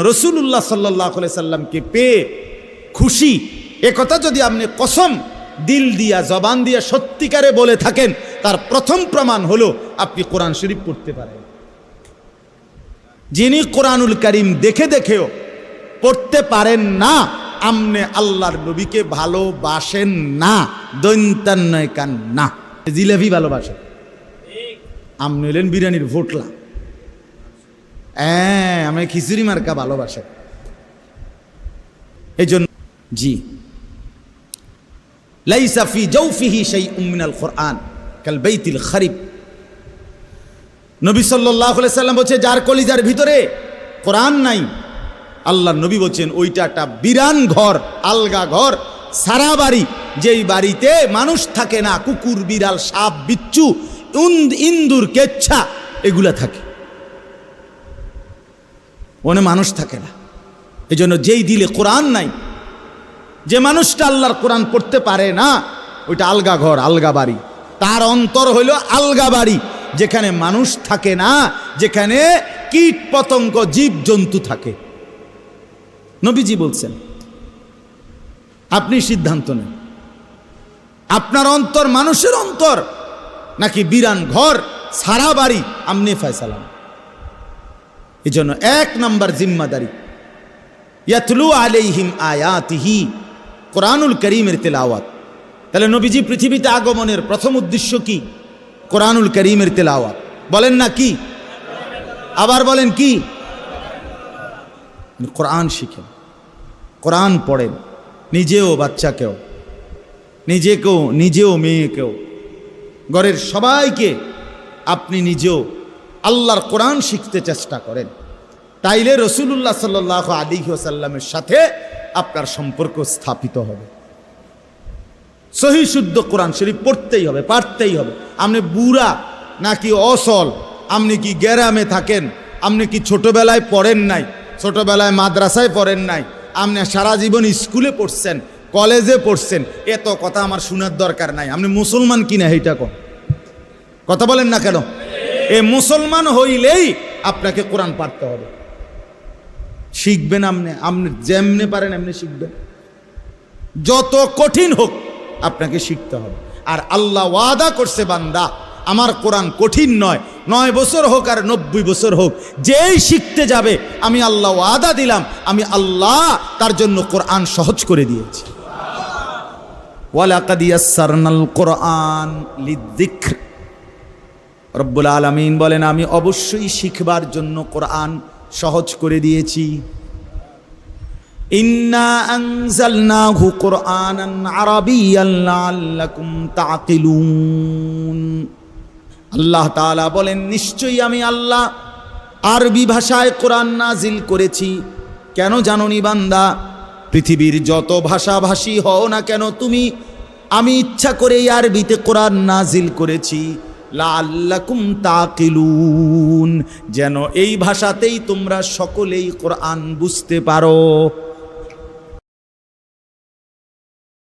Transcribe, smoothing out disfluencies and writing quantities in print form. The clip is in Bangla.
রাসূলুল্লাহ সাল্লাল্লাহু আলাইহি সাল্লামকে পেয়ে খুশি, একথা যদি আপনি কসম দিল দিয়া জবান দিয়া সত্যিকারে বলে থাকেন, তার প্রথম প্রমাণ হলো আপনি কোরআন শরীফ পড়তে পারেন। যিনি কোরআনুল কারীম দেখে দেখেও পড়তে পারেন না, আমনে আল্লাহর নবীকে ভালোবাসেন না, দৈন্তান নয় কান না। জিলাপি ভালোবাসেন, আমনে হলেন বিরিয়ানির ভোটলা। আমি খিচুড়ি মার্কা ভালোবাসেন। এই জন্য জি লাইসা ফি জাওফিহি শাইউম মিনাল কুরআন কাল বাইতিল খারিব। নবী সাল্লাল্লাহু আলাইহি সাল্লাম বলছে, যার কলিজার ভিতরে কোরআন নাই, আল্লাহর নবী বলছেন ওইটা একটা বিরান ঘর, আলগা ঘর, সারা বাড়ি, যেই বাড়িতে মানুষ থাকে না, কুকুর বিড়াল সাপ বিচ্ছু ইন্দুর কেচ্ছা এগুলা থাকে, ওনে মানুষ থাকে না। এই জন্য যেই দিলে কোরআন নাই, যে মানুষটা আল্লাহর কোরআন পড়তে পারে না, ওইটা আলগা ঘর, আলগা বাড়ি। তার অন্তর হইল আলগা বাড়ি, যেখানে মানুষ থাকে না, যেখানে কীট পতঙ্গ জীব জন্তু থাকে। নবীজি বলছেন, আপনি সিদ্ধান্ত নেন, আপনার অন্তর মানুষের অন্তর নাকি বিরান ঘর সারা বাড়ি, আমনে ফয়সালা। এই জন্য এক নম্বর জিম্মাদারি ইয়াতলু আলাইহিম আয়াতিহি, কোরআনুল কারীমের তেলাওয়াত। তাহলে নবীজি পৃথিবীতে আগমনের প্রথম উদ্দেশ্য কি? কোরআনুল কারীমের তেলাওয়াত। বলেন না কি? আবার বলেন কি? কোরআন শিখেন, কোরআন পড়েন, নিজেও বাচ্চাকেও, নিজেও মেয়েকেও, ঘরের সবাইকে আপনি নিজেও আল্লাহর কোরআন শিখতে চেষ্টা করেন। তাইলে রাসূলুল্লাহ সাল্লাল্লাহু আলাইহি ওয়াসাল্লামের সাথে আপনার সম্পর্ক স্থাপিত হবে। সহি শুদ্ধ কোরআন শরীফ পড়তেই হবে, পারতেই হবে। আপনি বুড়া নাকি অসল, আপনি কি গ্রামে থাকেন, আপনি কি ছোটবেলায় পড়েন নাই, ছোটবেলায় মাদ্রাসায় পড়েন নাই, আপনি সারা জীবন স্কুলে পড়ছেন, কলেজে পড়ছেন, এত কথা আমার শোনার দরকার নাই। আপনি মুসলমান কিনা এইটা কথা বলেন না কেন? এ মুসলমান হইলেই আপনাকে কোরআন পড়তে হবে। শিখবেন আপনি যেমনে পারেন এমনি শিখবেন, যত কঠিন হোক আপনাকে শিখতে হবে। আর আল্লাহ ওয়াদা করছে, বান্দা আমার কোরআন কঠিন নয়, 9 বছর হোক আর 90 বছর হোক, যেই শিখতে যাবে আমি আল্লাহ ওয়াদা দিলাম, আমি আল্লাহ তার জন্য কোরআন সহজ করে দিয়েছি। ওয়ালাকাদ ইয়াসসারনাল কোরআন লিযিকর। রব্বুল আলামিন বলেন, আমি অবশ্যই শিখবার জন্য কোরআন সহজ করে দিয়েছি। ইন্না আনজালনাহু কুরআনান আরাবিয়্যান লাআল্লাকুম তাকিলুন। আল্লাহ তাআলা বলেন, নিশ্চয়ই আমি আল্লাহ আরবি ভাষায় কোরআন নাজিল করেছি। কেন জানোনি বান্দা? পৃথিবীর যত ভাষাভাষী হও না কেন তুমি, আমি ইচ্ছা করে আরবিতে কোরআন নাজিল করেছি, লাআল্লাকুম তাকিলুন, যেন এই ভাষাতেই তোমরা সকলেই কোরআন বুঝতে পারো।